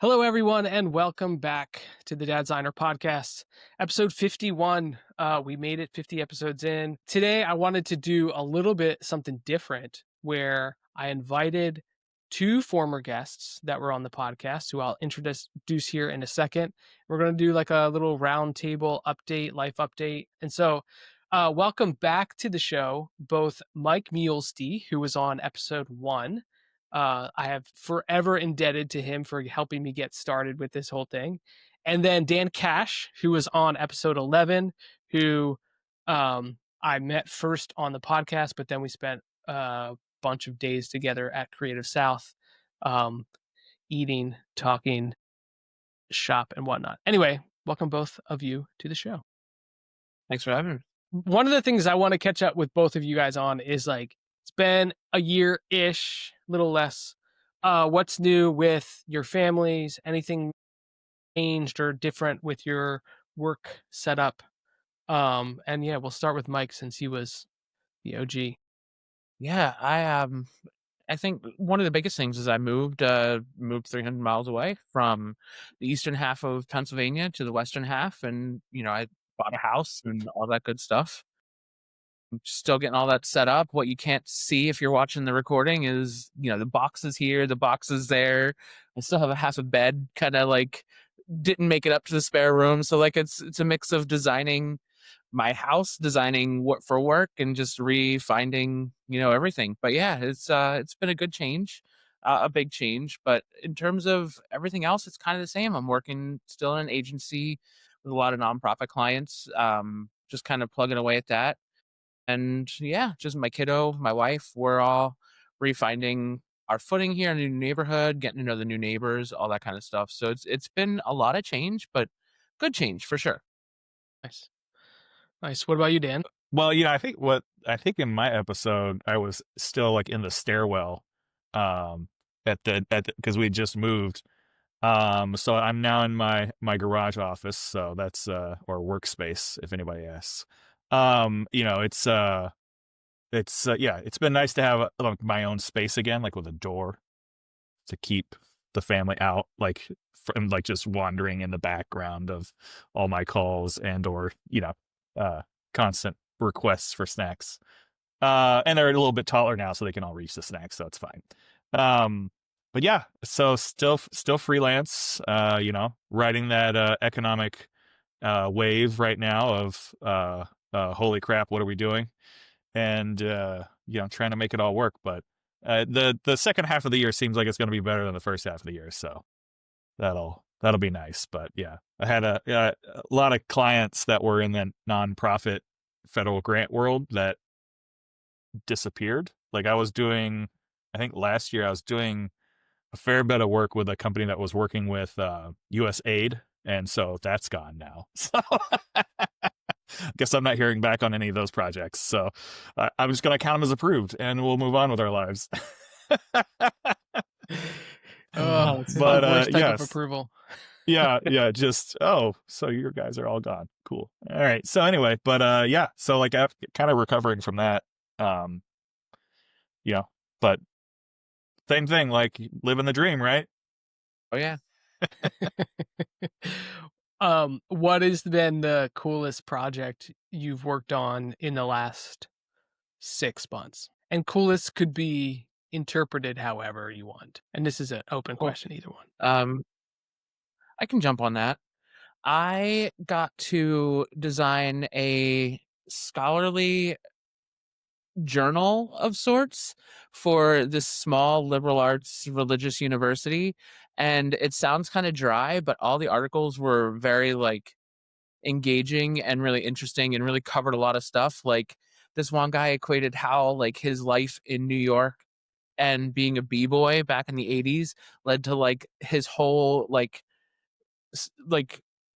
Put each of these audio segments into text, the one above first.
Hello, everyone, and welcome back to the Dadsigner podcast, episode 51. We made it 50 episodes in. Today, I wanted to do a little bit something different where I invited two former guests that were on the podcast who I'll introduce here in a second. We're going to do like a little roundtable update, life update. And so, welcome back to the show, both Mike Meulstee, who was on episode 1. I have forever indebted to him for helping me get started with this whole thing. And then Dan Cash, who was on episode 11, who I met first on the podcast, but then we spent a bunch of days together at Creative South, eating, talking, shop, and whatnot. Anyway, welcome both of you to the show. Thanks for having me. One of the things I want to catch up with both of you guys on is like, it's been a year-ish, little less. What's new with your families? Anything changed or different with your work setup? And yeah, we'll start with Mike since he was the OG. Yeah, I think one of the biggest things is I moved 300 miles away from the eastern half of Pennsylvania to the western half, and I bought a house and all that good stuff. I'm still getting all that set up. What you can't see if you're watching the recording is, the boxes here, the boxes there. I still have a half a bed, kind of like didn't make it up to the spare room. So like it's a mix of designing my house, designing what for work, and just refinding, everything. But yeah, it's been a good change, a big change. But in terms of everything else, it's kind of the same. I'm working still in an agency with a lot of nonprofit clients, just kind of plugging away at that. And yeah, just my kiddo, my wife, we're all refinding our footing here in a new neighborhood, getting to know the new neighbors, all that kind of stuff. So it's been a lot of change, but good change for sure. Nice. Nice. What about you, Dan? Well, I think in my episode I was still like in the stairwell, at the because we just moved. So I'm now in my garage office, so that's or workspace if anybody asks. Yeah, it's been nice to have like my own space again, like with a door to keep the family out, like from like just wandering in the background of all my calls and or constant requests for snacks. And they're a little bit taller now, so they can all reach the snacks, so it's fine. But yeah, so still freelance. Riding that economic wave right now of holy crap, what are we doing? And trying to make it all work. But the second half of the year seems like it's going to be better than the first half of the year, so that'll be nice. But yeah, I had a lot of clients that were in the nonprofit federal grant world that disappeared. Like I think last year I was doing a fair bit of work with a company that was working with USAID, and so that's gone now. So I guess I'm not hearing back on any of those projects. So I'm just going to count them as approved, and we'll move on with our lives. But worst type of approval. yeah. Just so your guys are all gone. Cool. All right. So anyway, but yeah. So like I'm kind of recovering from that. But same thing. Like living the dream, right? Oh yeah. What has been the coolest project you've worked on in the last 6 months? And coolest could be interpreted however you want. And this is an open question, either one. I can jump on that. I got to design a scholarly journal of sorts for this small liberal arts religious university, and it sounds kind of dry, but all the articles were very like engaging and really interesting and really covered a lot of stuff. Like this one guy equated how like his life in New York and being a b-boy back in the 80s led to like his whole like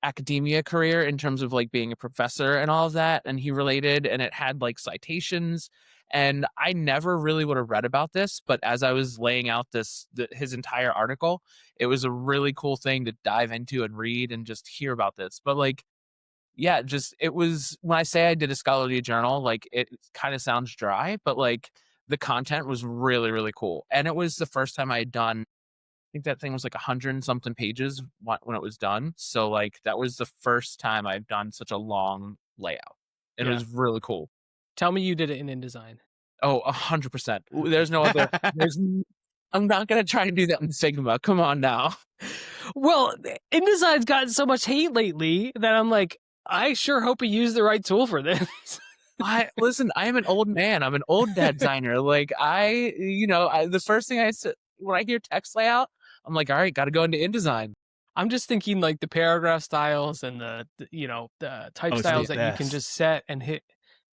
academia career in terms of like being a professor and all of that, and he related, and it had like citations, and I never really would have read about this, but as I was laying out his entire article, it was a really cool thing to dive into and read and just hear about this. But like yeah, just it was, when I say I did a scholarly journal, like it kind of sounds dry, but like the content was really really cool, and it was the first time I had done think that thing was like 100 and something pages when it was done. So like that was the first time I've done such a long layout. And it Yeah. was really cool. Tell me you did it in InDesign. Oh, 100%. There's no other. I'm not gonna try and do that in Figma. Come on now. Well, InDesign's gotten so much hate lately that I'm like, I sure hope he used the right tool for this. Listen, I am an old man. I'm an old Dadsigner. Like the first thing I said when I hear text layout, I'm like, all right, got to go into InDesign. I'm just thinking like the paragraph styles and the type styles that you can just set and hit,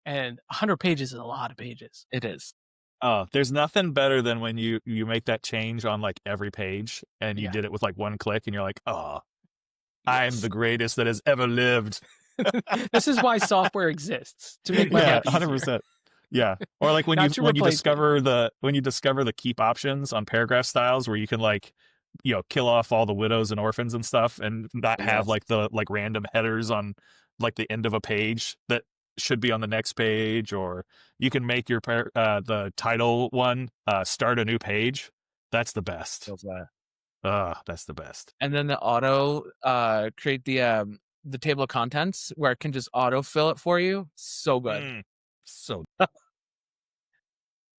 and 100 pages is a lot of pages. It is. Oh, there's nothing better than when you make that change on like every page and you did it with like one click and you're like, oh, I'm the greatest that has ever lived. This is why software exists, to make my life easier. 100%. Yeah. Or like when you discover the keep options on paragraph styles where you can like, kill off all the widows and orphans and stuff and not have like the like random headers on like the end of a page that should be on the next page, or you can make your the title one start a new page. That's the best. That's the best. And then the auto create the table of contents where it can just auto fill it for you. So good. So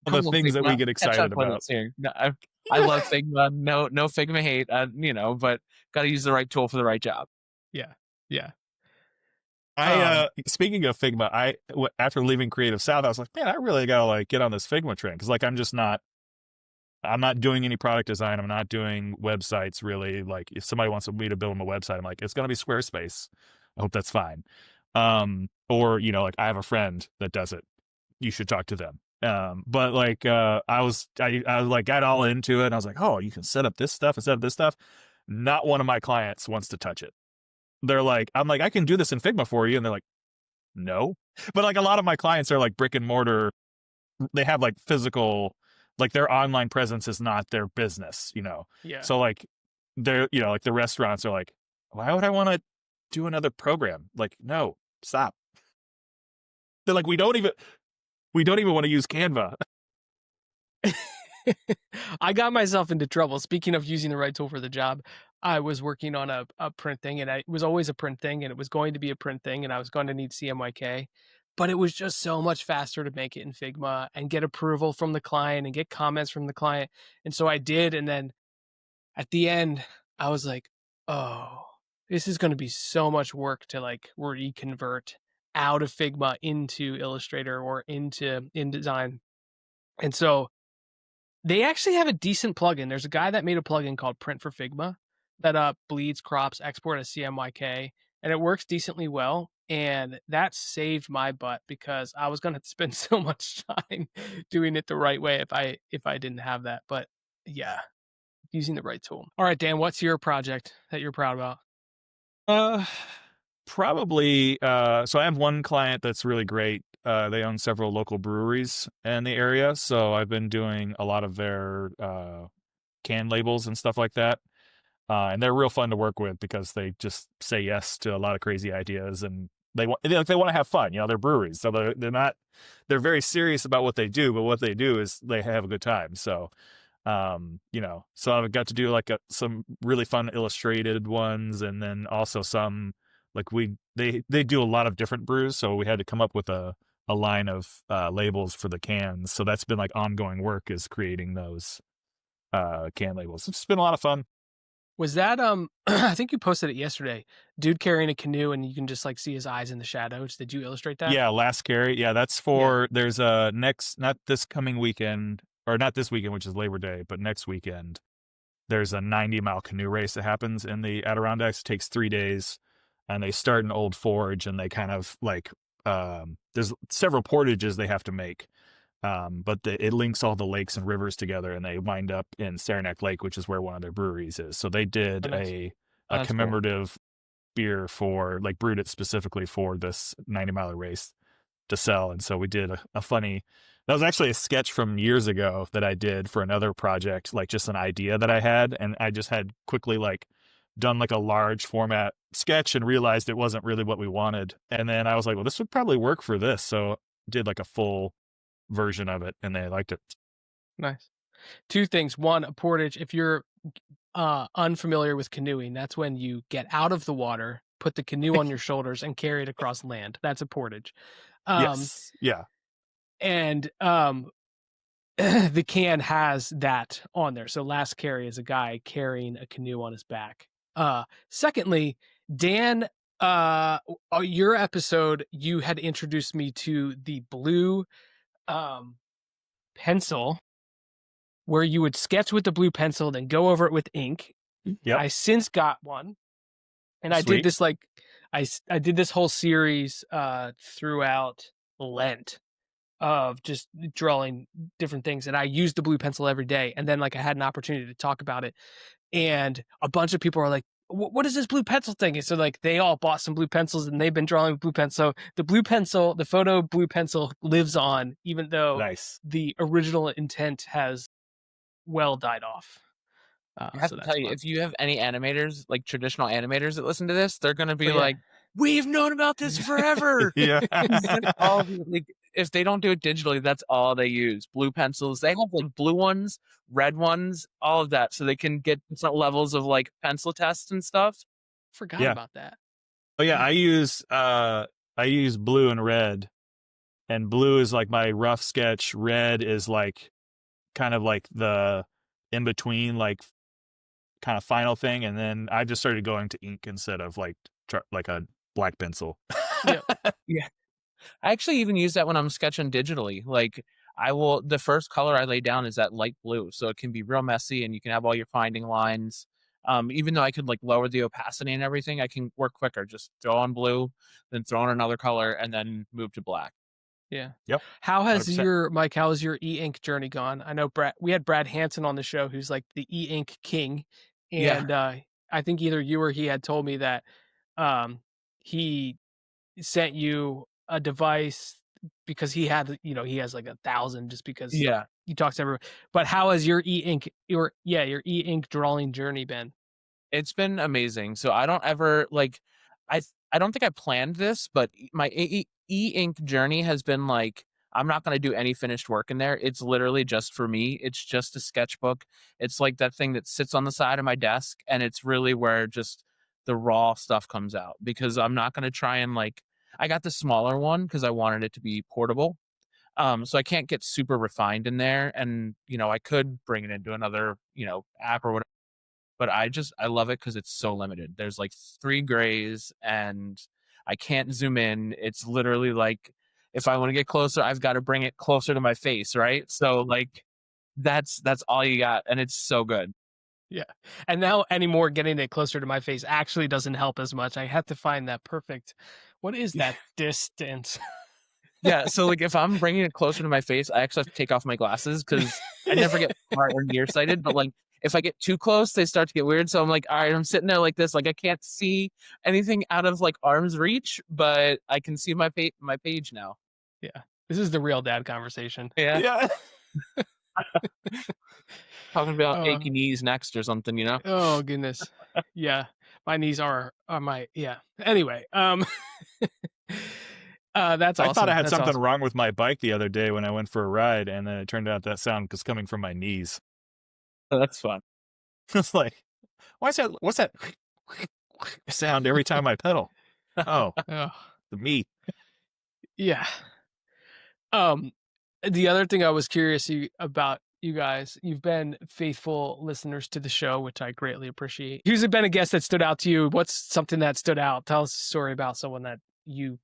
the things that we get excited about. No, I love Figma. No Figma hate. But got to use the right tool for the right job. Yeah. Speaking of Figma, after leaving Creative South, I was like, man, I really gotta like get on this Figma trend because like I'm not doing any product design. I'm not doing websites really. Like if somebody wants me to build them a website, I'm like, it's gonna be Squarespace. I hope that's fine. Or like I have a friend that does it. You should talk to them. But like I was like got all into it and I was like, oh, you can set up this stuff and set up this stuff. Not one of my clients wants to touch it. They're like, I'm like, I can do this in Figma for you. And they're like, no. But like a lot of my clients are like brick and mortar. They have like physical, like their online presence is not their business, Yeah. So like they're, like the restaurants are like, why would I want to do another program? Like, no, stop. They're like, we don't even want to use Canva. I got myself into trouble. Speaking of using the right tool for the job, I was working on a print thing, and it was always a print thing, and it was going to be a print thing, and I was going to need CMYK, but it was just so much faster to make it in Figma and get approval from the client and get comments from the client. And so I did. And then at the end, I was like, oh, this is going to be so much work to like reconvert out of Figma into Illustrator or into InDesign. And so they actually have a decent plugin. There's a guy that made a plugin called Print for Figma that bleeds, crops, export as CMYK, and it works decently well. And that saved my butt because I was going to spend so much time doing it the right way if I didn't have that. But yeah, using the right tool. All right, Dan, what's your project that you're proud about? Probably. So I have one client that's really great. They own several local breweries in the area, so I've been doing a lot of their can labels and stuff like that. And they're real fun to work with because they just say yes to a lot of crazy ideas, and they want to have fun. They're breweries, so they're very serious about what they do, but what they do is they have a good time. So, so I've got to do like some really fun illustrated ones, and then also some like they do a lot of different brews, so we had to come up with a line of labels for the cans. So that's been like ongoing work, is creating those can labels. It's been a lot of fun. Was that I think you posted it yesterday, dude carrying a canoe and you can just like see his eyes in the shadows. Did you illustrate that? Yeah, Last Carry. Yeah, that's for there's a not this coming weekend, or not this weekend, which is Labor Day, but next weekend there's a 90-mile canoe race that happens in the Adirondacks. It takes 3 days, and they start in Old Forge, and they kind of like there's several portages they have to make. But it links all the lakes and rivers together, and they wind up in Saranac Lake, which is where one of their breweries is. So they did a commemorative beer for, like, brewed it specifically for this 90-mile race to sell. And so we did a funny, that was actually a sketch from years ago that I did for another project, like just an idea that I had. And I just had quickly like done like a large format sketch and realized it wasn't really what we wanted. And then I was like, well, this would probably work for this. So did like a full version of it, and they liked it. Nice. Two things. One, a portage. If you're unfamiliar with canoeing, that's when you get out of the water, put the canoe on your shoulders, and carry it across land. That's a portage. Yes. Yeah. And the can has that on there. So last carry is a guy carrying a canoe on his back. Secondly, Dan, your episode, you had introduced me to the blue pencil, where you would sketch with the blue pencil, then go over it with ink. Yep. I since got one, and I did Sweet. this like I did this whole series throughout Lent of just drawing different things, and I used the blue pencil every day. And then like I had an opportunity to talk about it, and a bunch of people are like, what is this blue pencil thing? And so like they all bought some blue pencils, and they've been drawing with blue pencil. So the blue pencil, the photo blue pencil, lives on, even though Nice. the original intent has well died off. I have So to that's tell you, fun. if you have any animators, like traditional animators that listen to this, they're gonna be Oh, yeah. like, "We've known about this forever." Yeah. All of like, if they don't do it digitally, that's all they use. Blue pencils. They have like blue ones, red ones, all of that, so they can get different levels of like pencil tests and stuff. Forgot Yeah. about that. Oh yeah, I use blue and red, and blue is like my rough sketch. Red is like kind of like the in between, like kind of final thing, and then I just started going to ink instead of like a black pencil. Yep. Yeah. I actually even use that when I'm sketching digitally. Like the first color I lay down is that light blue. So it can be real messy and you can have all your finding lines. Even though I could like lower the opacity and everything, I can work quicker. Just throw on blue, then throw on another color, and then move to black. Yeah. Yep. How has 100%. Mike, how has your e-ink journey gone? I know we had Brad Hansen on the show, who's like the e-ink king. Yeah. And I think either you or he had told me that he sent you a device because he had, he has like 1,000 just because Yeah. he talks to everyone. But how has your e-ink, your e-ink drawing journey been? It's been amazing. So I don't ever like I don't think I planned this, but my e-ink journey has been like I'm not going to do any finished work in there. It's literally just for me. It's just a sketchbook. It's like that thing that sits on the side of my desk, and it's really where just the raw stuff comes out, because I'm not going to try and like I got the smaller one because I wanted it to be portable. So I can't get super refined in there, and I could bring it into another app or whatever, but I love it because it's so limited. There's like 3 grays and I can't zoom in. It's literally like if I want to get closer, I've got to bring it closer to my face, right? So like that's all you got, and it's so good. Yeah. And now anymore, getting it closer to my face actually doesn't help as much. I have to find that perfect. What is that distance? Yeah, so like if I'm bringing it closer to my face, I actually have to take off my glasses because I never get far or nearsighted. But like if I get too close, they start to get weird. So I'm like, all right, I'm sitting there like this, like I can't see anything out of like arm's reach, but I can see my page now. Yeah. This is the real dad conversation. Yeah, Yeah. talking about achy knees next or something, Oh goodness. Yeah. My knees are my yeah. Anyway, that's awesome. I thought I had That's something awesome. wrong with my bike the other day when I went for a ride, and then it turned out that sound was coming from my knees. That's fun. It's like, what's that sound every time I pedal? Oh, Oh, the meat. yeah. The other thing I was curious about you guys, you've been faithful listeners to the show, which I greatly appreciate. Who's been a guest that stood out to you? What's something that stood out? Tell us a story about someone that you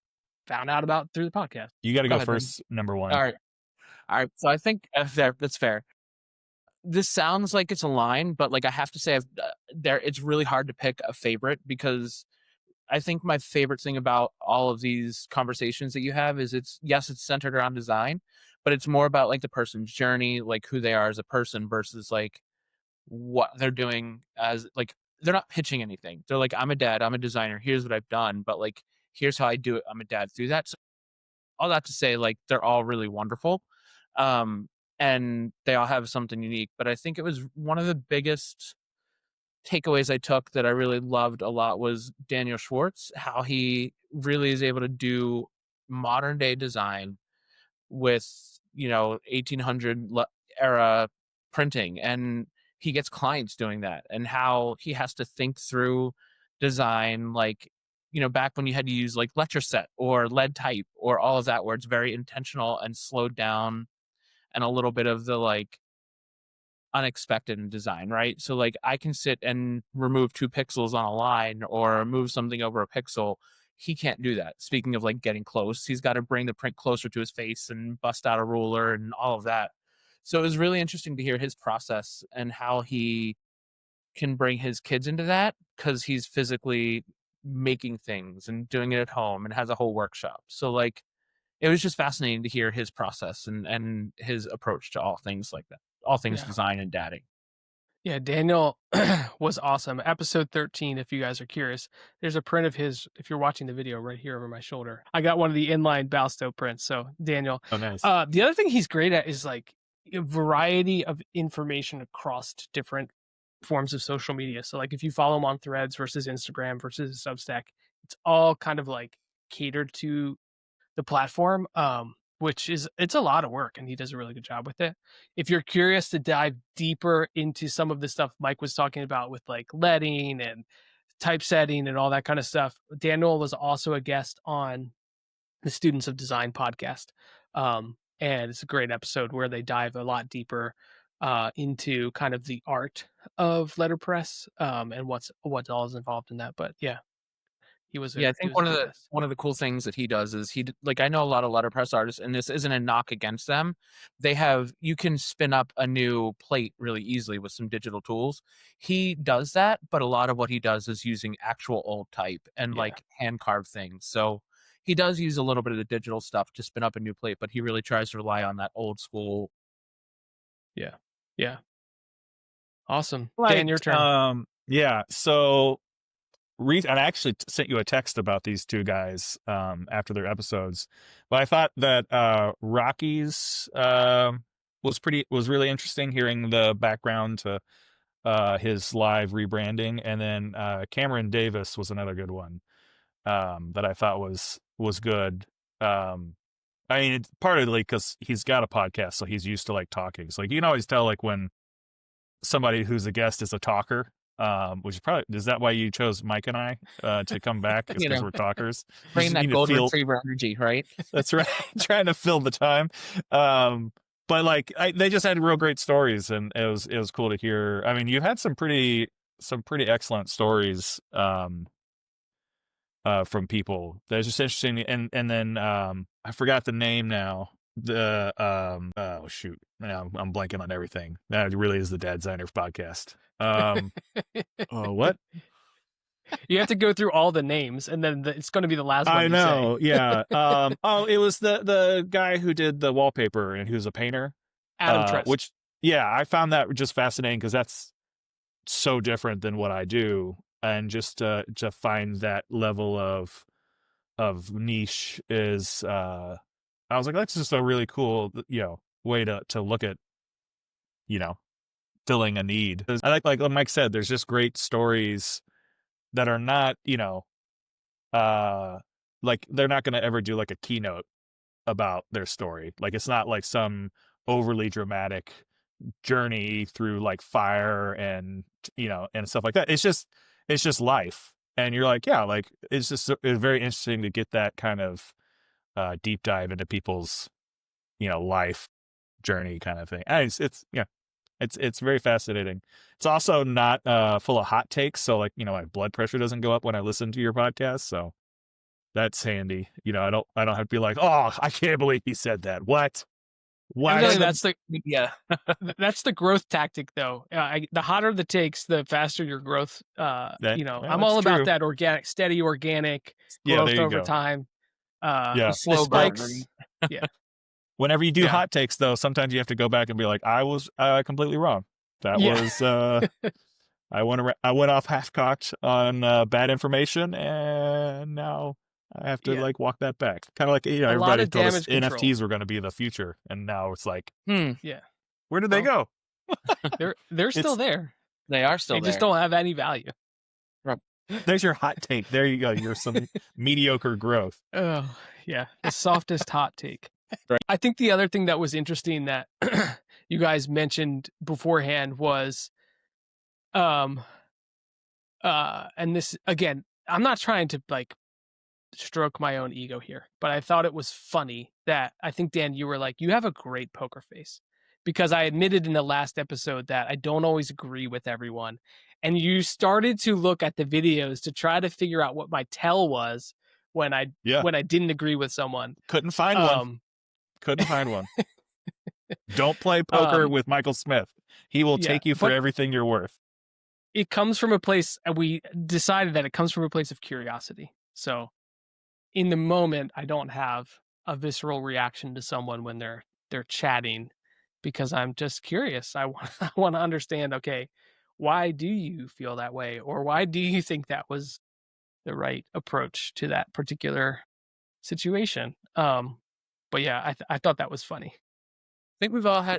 found out about through the podcast. You got to Go go ahead, first, number one. All right. So I think that's fair. This sounds like it's a line, but like I have to say, it's really hard to pick a favorite, because I think my favorite thing about all of these conversations that you have is it's centered around design, but it's more about like the person's journey, like who they are as a person versus like what they're doing as like they're not pitching anything. They're like, I'm a dad, I'm a designer, here's what I've done, but like here's how I do it. I'm a dad through that. So all that to say, like they're all really wonderful. And they all have something unique. But I think it was one of the biggest takeaways I took that I really loved a lot was Daniel Swartz, how he really is able to do modern day design with 1800 era printing, and he gets clients doing that, and how he has to think through design, like, back when you had to use like Letraset or lead type or all of that, where it's very intentional and slowed down, and a little bit of the like unexpected in design, right? So like I can sit and remove 2 pixels on a line or move something over a pixel. He can't do that. Speaking of like getting close, he's got to bring the print closer to his face and bust out a ruler and all of that. So it was really interesting to hear his process and how he can bring his kids into that, because he's physically making things and doing it at home and has a whole workshop. So like it was just fascinating to hear his process and his approach to all things like that, all things Yeah. design and dadding. Yeah, Daniel was awesome. Episode 13, if you guys are curious, there's a print of his, if you're watching the video, right here over my shoulder. I got one of the inline Balstow prints. So Daniel. Oh, nice. The other thing he's great at is like a variety of information across different forms of social media. So like if you follow him on Threads versus Instagram versus Substack, it's all kind of like catered to the platform, which is, it's a lot of work, and he does a really good job with it. If you're curious to dive deeper into some of the stuff Mike was talking about with like leading and typesetting and all that kind of stuff, Daniel was also a guest on the Students of Design podcast. And it's a great episode where they dive a lot deeper into kind of the art of letterpress, and what all is involved in that. But yeah, he was I think a good guest. one of the cool things that he does is like, I know a lot of letterpress artists, and this isn't a knock against them. You can spin up a new plate really easily with some digital tools. He does that, but a lot of what he does is using actual old type and like hand carved things. So he does use a little bit of the digital stuff to spin up a new plate, but he really tries to rely on that old school. Yeah. Awesome. Like, Dan, your turn. Yeah. So, I actually sent you a text about these two guys after their episodes, but I thought that Rocky's was really interesting, hearing the background to his live rebranding, and then Kameron Davis was another good one that I thought was good. I mean, it's partly because he's got a podcast, so he's used to like talking. So like you can always tell like when somebody who's a guest is a talker, which is probably, is that why you chose Mike and I to come back? It's because we're talkers. Bring that golden retriever energy, right? That's right. Trying to fill the time. But like they just had real great stories, and it was cool to hear. I mean, you had some pretty excellent stories from people. That's just interesting. And then I forgot the name now. The oh shoot, now I'm blanking on everything. That really is the Dadsigner podcast. Oh, what? You have to go through all the names, and then it's going to be the last one. I know, yeah. Oh, it was the guy who did the wallpaper and who's a painter, Adam Trust. Which, yeah, I found that just fascinating because that's so different than what I do, and just to find that level of niche is, I was like, that's just a really cool, way to look at, filling a need. I like Mike said, there's just great stories that are not, like they're not going to ever do like a keynote about their story. Like it's not like some overly dramatic journey through like fire and and stuff like that. It's just life, and you're like, yeah, like it's very interesting to get that kind of deep dive into people's life journey kind of thing. And it's very fascinating. It's also not full of hot takes, so like my blood pressure doesn't go up when I listen to your podcast, so that's handy. I don't have to be like, oh, I can't believe he said that. What? That's that's the growth tactic, though. The hotter the takes, the faster your growth. I'm all about that steady organic growth over time. Slow spikes. Yeah. Whenever you do hot takes, though, sometimes you have to go back and be like, I was completely wrong. That was I went off half-cocked on bad information, and now I have to like walk that back. Kind of like everybody told us NFTs were going to be the future, and now it's like, where did they go? They're still there. They are still there. They just don't have any value. There's your hot take. There you go. You're some mediocre growth. Oh yeah, the softest hot take. Right. I think the other thing that was interesting that you guys mentioned beforehand was And this again, I'm not trying to like stroke my own ego here, but I thought it was funny that I think, Dan, you were like, you have a great poker face, because I admitted in the last episode that I don't always agree with everyone. And you started to look at the videos to try to figure out what my tell was when I didn't agree with someone. Couldn't find one. Couldn't find one. Don't play poker with Michael Smith. He will take you for everything you're worth. It comes from a place, and we decided that it comes from a place of curiosity. So in the moment, I don't have a visceral reaction to someone when they're chatting, because I'm just curious. I want to understand, okay, why do you feel that way? Or why do you think that was the right approach to that particular situation? But yeah, I thought that was funny. I think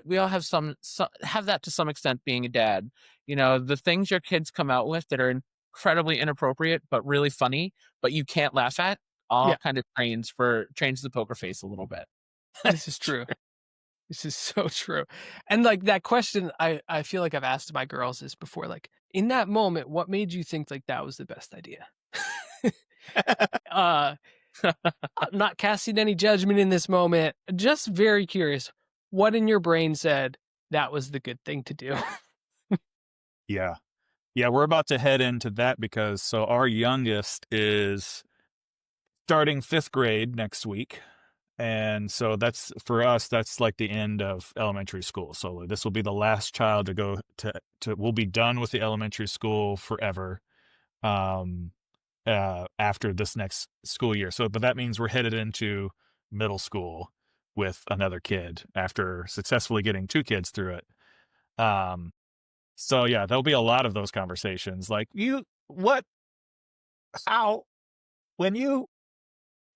we all have some have that to some extent, being a dad. You know, the things your kids come out with that are incredibly inappropriate but really funny, but you can't laugh at, all kind of trains the poker face a little bit. This is true. This is so true. And like that question, I feel like I've asked my girls this before, like, in that moment, what made you think like that was the best idea? I'm not casting any judgment in this moment. Just very curious. What in your brain said that was the good thing to do? Yeah. Yeah, we're about to head into that because our youngest is starting 5th grade next week. And so that's, for us, that's like the end of elementary school. So this will be the last child to go to we'll be done with the elementary school forever after this next school year. So, but that means we're headed into middle school with another kid after successfully getting 2 kids through it. So yeah, there'll be a lot of those conversations. Like,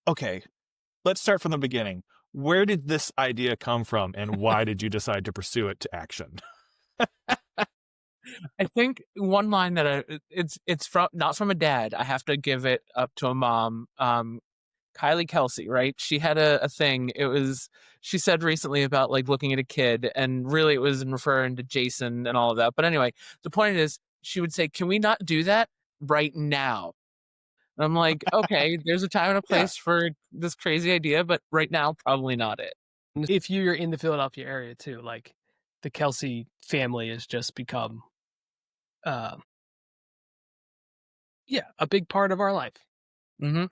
okay, let's start from the beginning. Where did this idea come from, and why did you decide to pursue it to action? I think one line that it's from, not from a dad. I have to give it up to a mom. Kylie Kelsey, right? She had a thing. She said recently about like looking at a kid, and really it was in referring to Jason and all of that. But anyway, the point is, she would say, "Can we not do that right now?" And I'm like, okay, there's a time and a place for this crazy idea, but right now, probably not it. If you're in the Philadelphia area too, like the Kelsey family has just become, a big part of our life. Mm-hmm.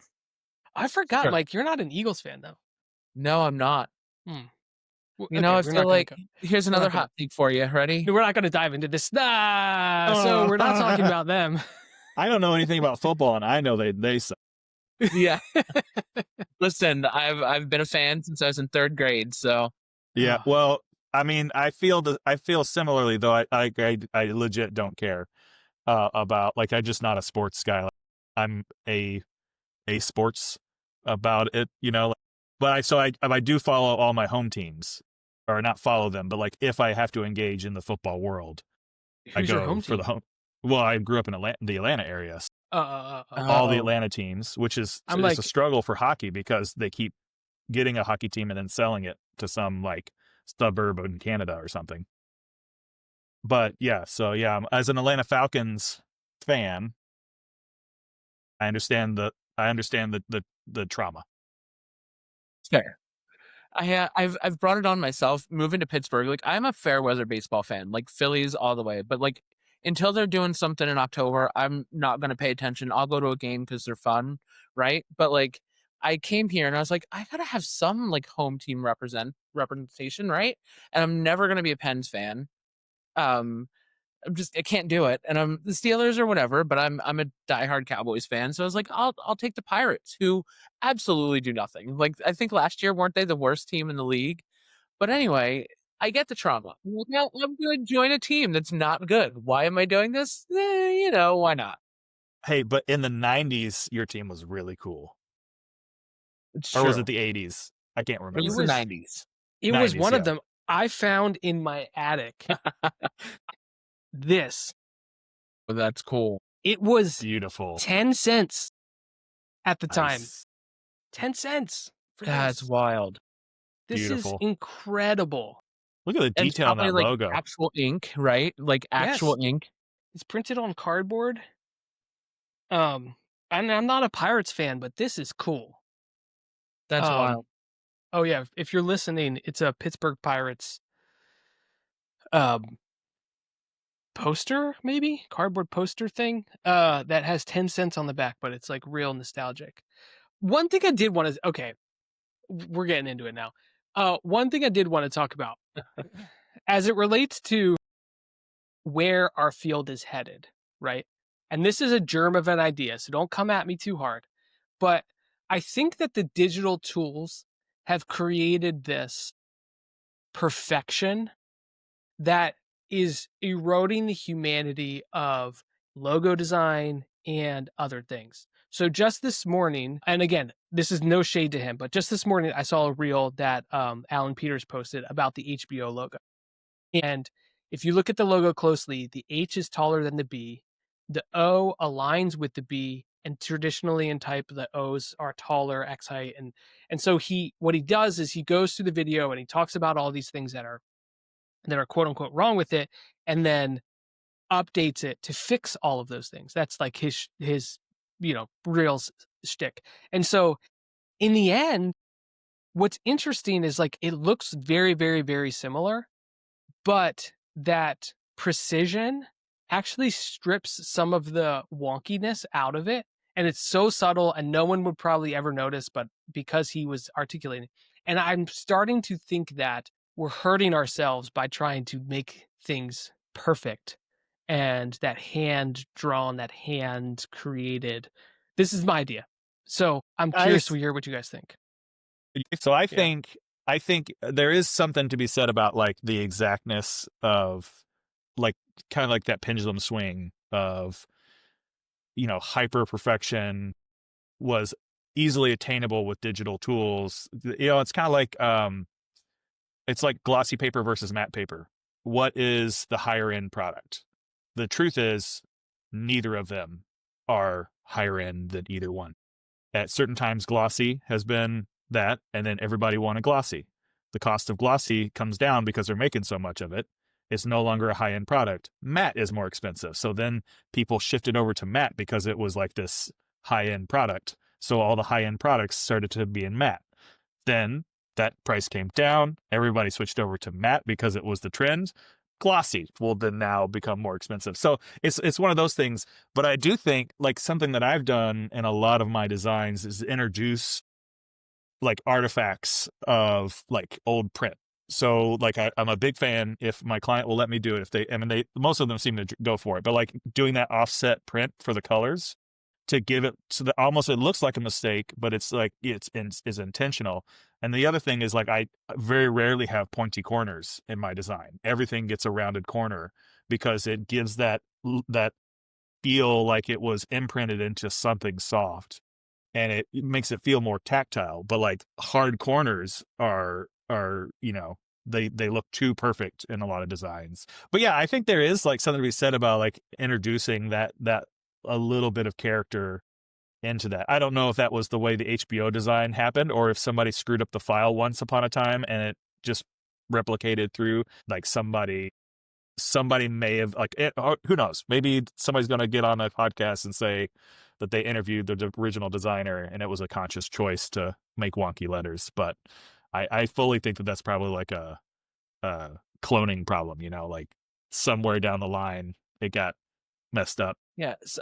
I forgot, Mike, you're not an Eagles fan though. No, I'm not. Well, you know, I feel like here's another hot take for you. Ready? We're not going to dive into this. So we're not talking about them. I don't know anything about football, and I know they suck. Yeah. Listen, I've been a fan since I was in 3rd grade. So yeah. Well, I mean, I feel similarly, though. I legit don't care about, like, I'm just not a sports guy. I'm a sports about it, you know. But I do follow all my home teams, or not follow them, but like if I have to engage in the football world, Who's your home team? the home. Well, I grew up in the Atlanta area. All the Atlanta teams, which is a struggle for hockey because they keep getting a hockey team and then selling it to some like suburb in Canada or something. But yeah, so yeah, as an Atlanta Falcons fan, I understand the trauma. Fair. I've brought it on myself moving to Pittsburgh. Like, I'm a fair weather baseball fan, like Phillies all the way. But like, until they're doing something in October, I'm not going to pay attention. I'll go to a game because they're fun, right? But like, I came here and I was like, I gotta have some like home team representation, right? And I'm never going to be a Pens fan. I can't do it. And I'm the Steelers or whatever, but I'm a diehard Cowboys fan. So I was like, I'll take the Pirates, who absolutely do nothing. Like, I think last year, weren't they the worst team in the league? But anyway, I get the trauma. I'm like, now I'm going to join a team that's not good. Why am I doing this? You know, why not? Hey, but in the 90s, your team was really cool. It's or true. was it the 80s? I can't remember. It was the 90s. It was one of them. I found in my attic this. Well, that's cool. It was beautiful. 10 cents at the time. 10 cents. That's wild. This beautiful. Is incredible. Look at the detail on that like logo. Actual ink, right? Like actual ink. It's printed on cardboard. And I'm not a Pirates fan, but this is cool. That's wild. Oh yeah, if you're listening, it's a Pittsburgh Pirates um poster, maybe cardboard poster thing that has 10 cents on the back, but it's like real nostalgic. One thing I did want to, okay, we're getting into it now. One thing I did want to talk about as it relates to where our field is headed, right? And this is a germ of an idea, so don't come at me too hard. But I think that the digital tools have created this perfection that is eroding the humanity of logo design and other things. So just this morning, and again, this is no shade to him, but just this morning I saw a reel that Alan Peters posted about the HBO logo. And if you look at the logo closely, the H is taller than the B. The O aligns with the B, and traditionally in type, the O's are taller, X height, and so what he does is he goes through the video and he talks about all these things that are quote unquote wrong with it, and then updates it to fix all of those things. That's like his real shtick. And so in the end, what's interesting is like it looks very, very, very similar, but that precision actually strips some of the wonkiness out of it. And it's so subtle and no one would probably ever notice, but because he was articulating. And I'm starting to think that we're hurting ourselves by trying to make things perfect and that hand drawn, that hand created. This is my idea. So I'm curious to hear what you guys think. So I think there is something to be said about like the exactness of like kind of like that pendulum swing of hyper perfection was easily attainable with digital tools. It's kind of like it's like glossy paper versus matte paper. What is the higher end product? The truth is neither of them are higher end than either one. At certain times, glossy has been that, and then everybody wanted glossy. The cost of glossy comes down because they're making so much of it. It's no longer a high-end product. Matte is more expensive. So then people shifted over to matte because it was like this high-end product. So all the high-end products started to be in matte. Then that price came down. Everybody switched over to matte because it was the trend. Glossy will then now become more expensive. So it's one of those things. But I do think like something that I've done in a lot of my designs is introduce like artifacts of like old print. So like I'm a big fan if my client will let me do it. If they most of them seem to go for it, but like doing that offset print for the colors to give it so that almost it looks like a mistake, but it's like is intentional. And the other thing is like I very rarely have pointy corners in my design. Everything gets a rounded corner because it gives that feel like it was imprinted into something soft, and it makes it feel more tactile. But like hard corners are they look too perfect in a lot of designs. But yeah, I think there is like something to be said about like introducing that a little bit of character into that. I don't know if that was the way the HBO design happened or if somebody screwed up the file once upon a time and it just replicated through. Like somebody may have like who knows, maybe somebody's going to get on a podcast and say that they interviewed the original designer and it was a conscious choice to make wonky letters. But I fully think that that's probably like a cloning problem, like somewhere down the line it got messed up. Yeah, so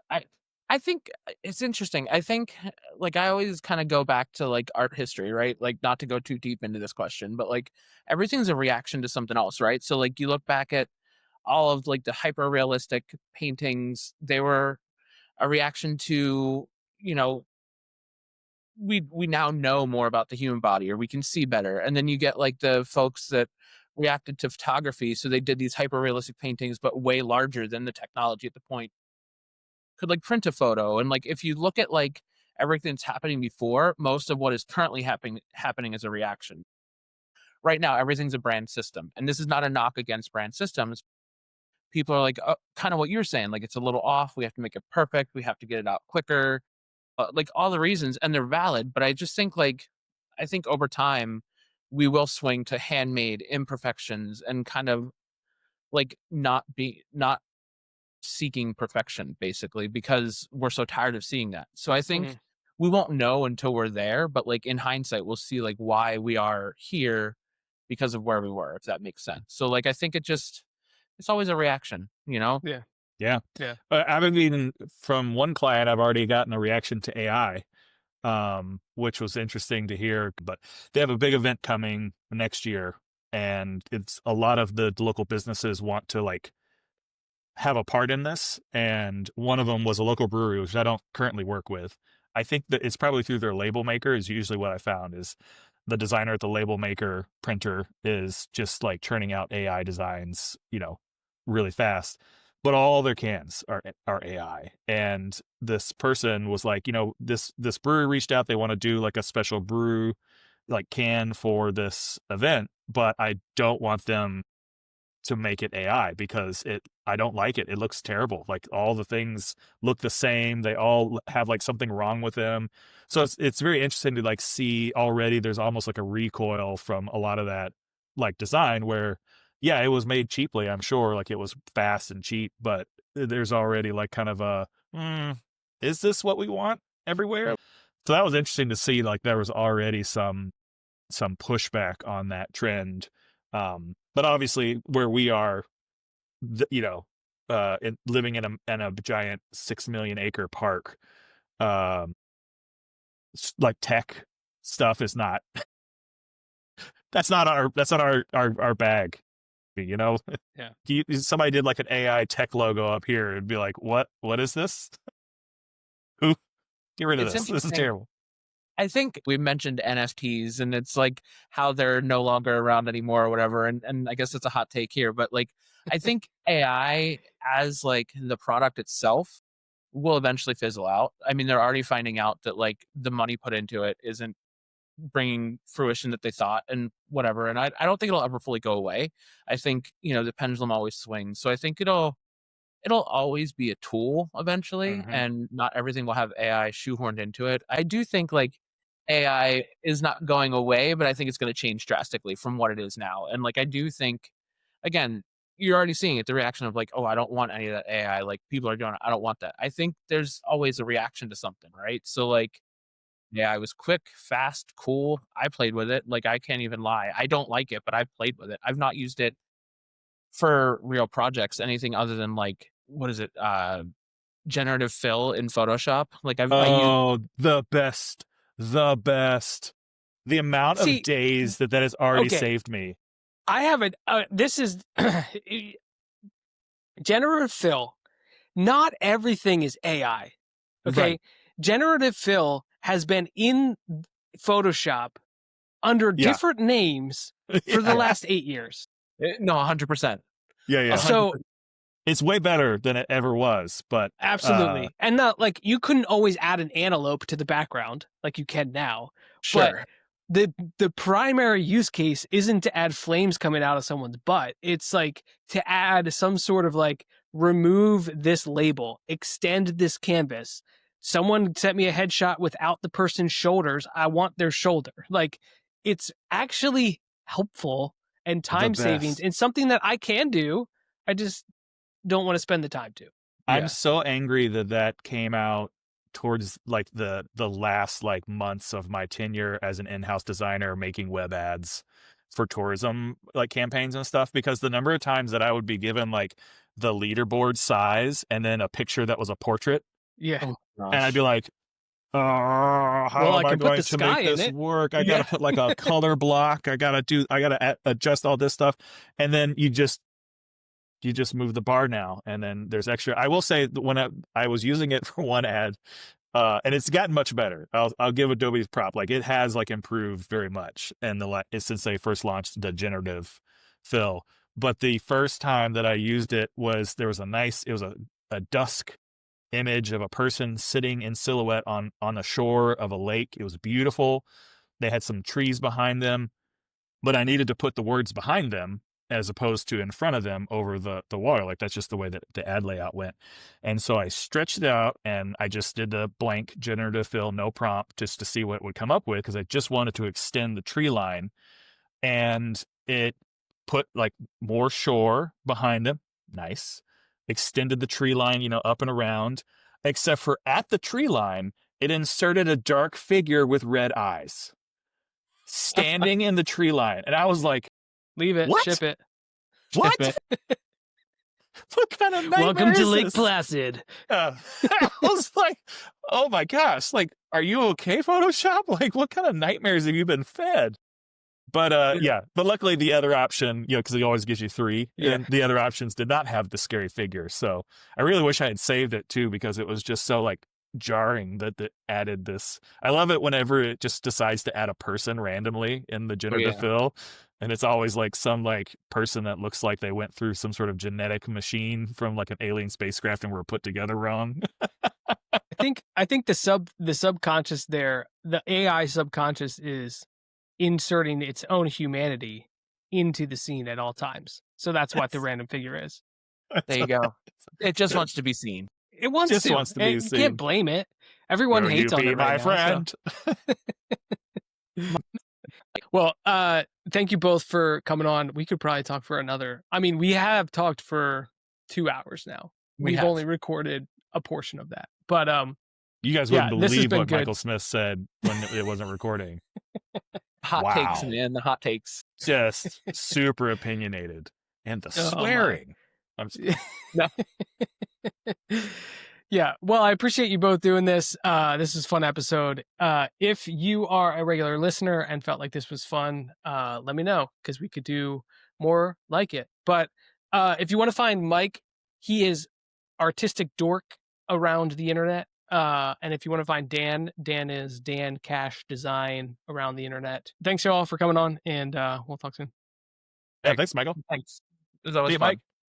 I think it's interesting. I think like I always kind of go back to like art history, right? Like not to go too deep into this question, but like everything's a reaction to something else, right? So like you look back at all of like the hyper realistic paintings, they were a reaction to, you know, we now know more about the human body or we can see better. And then you get like the folks that reacted to photography, so they did these hyper realistic paintings but way larger than the technology at the point could like print a photo. And like if you look at like everything that's happening before, most of what is currently happening is a reaction. Right now everything's a brand system, and this is not a knock against brand systems. People are like, oh, kind of what you're saying, like it's a little off, we have to make it perfect, we have to get it out quicker, like all the reasons, and they're valid. But I just think like I think over time we will swing to handmade imperfections and kind of like not seeking perfection, basically, because we're so tired of seeing that. So I think Mhm. we won't know until we're there, but like in hindsight, we'll see like why we are here because of where we were, if that makes sense. So like I think it's always a reaction, you know? Yeah. Yeah. Yeah. I've even from one client, I've already gotten a reaction to AI, which was interesting to hear. But they have a big event coming next year, and it's a lot of the local businesses want to like have a part in this. And one of them was a local brewery, which I don't currently work with. I think that it's probably through their label maker is usually what I found is the designer at the label maker printer is just like churning out AI designs, really fast. But all their cans are AI. And this person was like, this brewery reached out. They want to do like a special brew like can for this event, but I don't want them to make it AI because I don't like it. It looks terrible. Like all the things look the same. They all have like something wrong with them. So it's very interesting to like see already there's almost like a recoil from a lot of that like design where yeah, it was made cheaply, I'm sure, like it was fast and cheap, but there's already like kind of a is this what we want everywhere? So that was interesting to see like there was already some pushback on that trend. But obviously, where we are, living in a giant 6 million acre park, um, like tech stuff is not. That's not our bag. You know, Yeah. somebody did like an AI tech logo up here, it'd be like, what? What is this? Who? Get rid of It's this. This is interesting. terrible. I think we mentioned NFTs and it's like how they're no longer around anymore or whatever. And I guess it's a hot take here, but like I think AI as like the product itself will eventually fizzle out. I mean, they're already finding out that like the money put into it isn't bringing fruition that they thought and whatever. And I don't think it'll ever fully go away. I think, the pendulum always swings. So I think it'll always be a tool eventually, Mhm. and not everything will have AI shoehorned into it. I do think like AI is not going away, but I think it's going to change drastically from what it is now. And like I do think, again, you're already seeing it, the reaction of like, oh, I don't want any of that AI. Like people are doing it. I don't want that. I think there's always a reaction to something, right? So like, yeah, I was quick, fast, cool. I played with it. Like I can't even lie. I don't like it, but I've played with it. I've not used it for real projects, anything other than like what is it? Generative fill in Photoshop. Like I use Oh, the best, the best. The amount of See, days that has already okay, saved me. I have a this is generative fill. Not everything is AI. Right. Okay? Generative fill has been in Photoshop under Yeah. different names for the Yeah. last 8 years. no 100%. Yeah. Yeah. 100%. So, It's way better than it ever was, but absolutely. And not like you couldn't always add an antelope to the background like you can now. But Sure. the primary use case isn't to add flames coming out of someone's butt. It's like to add some sort of like remove this label, extend this canvas. Someone sent me a headshot without the person's shoulders. I want their shoulder. Like it's actually helpful and the time savings best. and something that I can do. I just don't want to spend the time to. I'm Yeah. so angry that came out towards like the last like months of my tenure as an in-house designer making web ads for tourism like campaigns and stuff because the number of times that I would be given like the leaderboard size and then a picture that was a portrait Yeah. Oh and I'd be gosh. like, oh, Well, how I am I can put going the to make sky in this it. work? I got to Yeah. put like a color block. I got to adjust all this stuff. And then you just move the bar now. And then there's extra. I will say that when I was using it for one ad, and it's gotten much better. I'll give Adobe's prop. Like it has like improved very much. And since they first launched the generative fill, but the first time that I used it was, it was a dusk image of a person sitting in silhouette on the shore of a lake. It was beautiful. They had some trees behind them, but I needed to put the words behind them as opposed to in front of them over the water. Like that's just the way that the ad layout went. And so I stretched it out and I just did the blank generative fill, no prompt, just to see what it would come up with because I just wanted to extend the tree line. And it put like more shore behind them. Nice. extended the tree line, up and around, except for at the tree line, it inserted a dark figure with red eyes standing in the tree line. And I was like, Leave it. What? Ship it. what? Ship it. What kind of nightmare Welcome to is Lake this? Placid. I was like, oh my gosh, like, are you okay, Photoshop? Like, what kind of nightmares have you been fed? But but luckily the other option, because it always gives you 3, and the other options did not have the scary figure. So I really wish I had saved it too, because it was just so like jarring that it added this. I love it whenever it just decides to add a person randomly in the generative fill, and it's always like some like person that looks like they went through some sort of genetic machine from like an alien spacecraft and were put together wrong. I think the subconscious there, the AI subconscious is inserting its own humanity into the scene at all times. So that's what the random figure is. There you go. It just wants to be seen. It wants to. Wants to be you seen. Can't blame it. Everyone Will hates you on be it my right friend? now. So. Well, thank you both for coming on. We could probably talk for another. I mean, we have talked for 2 hours now. We've only recorded a portion of that, but you guys wouldn't believe what good. Michael Smith said when it wasn't recording. Hot takes, man. The hot takes. Just super opinionated. And the swearing. I'm just... No. Yeah, well, I appreciate you both doing this. This is a fun episode. If you are a regular listener and felt like this was fun, let me know, because we could do more like it. But if you want to find Mike, he is artistic dork around the internet. And if you want to find Dan is Dan Cash Design around the internet. Thanks y'all for coming on, and we'll talk soon. Yeah, thanks, Michael. Thanks. It was always fun. Mike.